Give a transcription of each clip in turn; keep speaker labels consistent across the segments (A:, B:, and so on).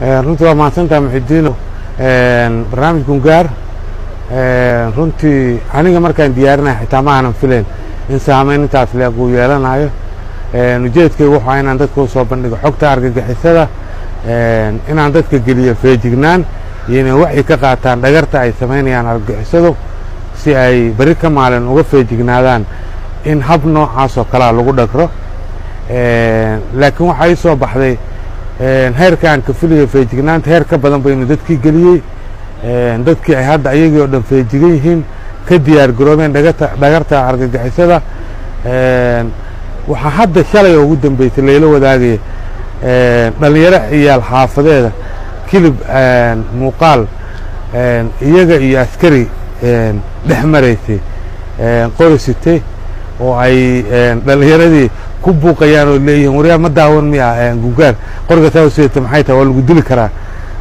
A: runtii waa mahadsantahay Muxidiino barnaamij gungaar runtii aniga markaan diyaarinahay xitaa ma aanan filayn in saameyn intaas leeg uu yeelanayo ujeedkaygu waxa inaan dadka u soo bandhigo xogta argagixisada inaan dadka geliyo feejignaan iyo inay wacyi ka qaataan dhagarta ay samaynayaan argagixisadu si ay bari ka maalin uga feejignaadaan in hab noocaas oo kalea lagu dhagro laakiin waxaa ii soo baxday heerka aan ka filayo feejignaanta heer ka badan baynu dadkii geliyey dadkii ay hadda ayagii oo dhan feejigan yihiin ka diyaar garoobeen dhagarta argagixisada waxaa hadda shalay oo ugu dambeysay layla wadaagaya dhalinyaro ciyaal xaafadeeda kilib muuqaal iyaga iyo askari dhex maraysay qori sitay oo ay dhalinyaradii ku buuqayaan oo leeyihiin waryaa ma daawan miya gungaar qoriga taa usita maxay tahay waa lagu dili karaa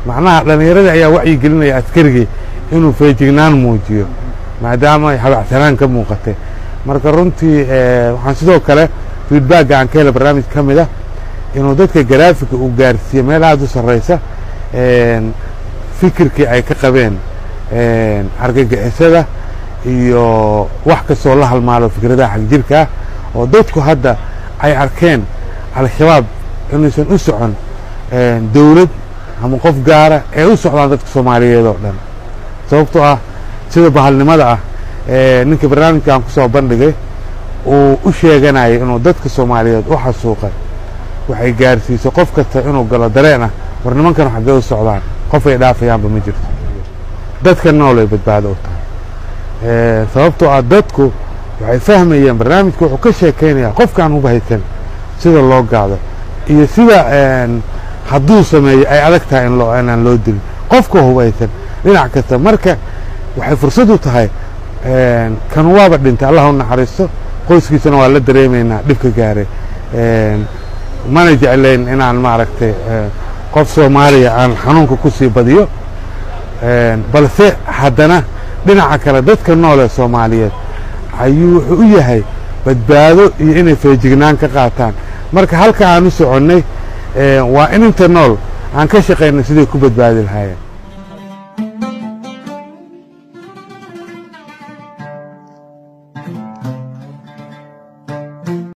A: macnaha dhalinyaradii ayaa wacyi gelinaya askarigii inuu feejignaan muujiyo maadaama ay habacsanaan ka muuqatay marka runtii waxaan sidoo kale feedback aan ka helay barnaamij ka mid ah inuu dadka garaafika uu gaarsiiyo meel aad u sarreysa fikirkii ay ka qabeen argagixisada iyo wax kastoo la halmaalo fikradaha xagjirka ah oo dadku hadda ay arkeen al-shabaab inuusan u socon dawlad ama qof gaara ee u socdaan dadka soomaaliyeed oo dhan sababtoo ah sida bahalnimada ah ninkii barnaamijka aan ku soo bandhigay uu u sheeganayo inuu dadka soomaaliyeed u xasuuqay waxay gaarsiisay qof kasta inuu galo dareen ah war nimankan xaggee u socdaan qof ay dhaafayaanba ma jirto dadka nool ay badbaado u tahay sababtoo ah dadku waxay fahmayeen barnaamijku wuxuu ka sheekaynayaa qofkaan uba haysan sida loo gaado iyo sida hadduu sameeyo ay adag tahay inaan loo dilin qofka hubaysan dhinac kasta marka waxay fursad u tahay kan waaba dhintay allah u naxariisto qoyskiisana waa la dareemaynaa dhibka gaaray mana jeclayn inaan maaragtay qof soomaaliya aan xanuunka ku sii badiyo balse haddana dhinaca kale dadka nool ee soomaaliyeed ayuu wuxuu u yahay badbaado iyo inay feejignaan ka qaataan marka halka aan u soconnay waa in inta nool aan ka shaqaynay siday ku badbaadi lahaayeen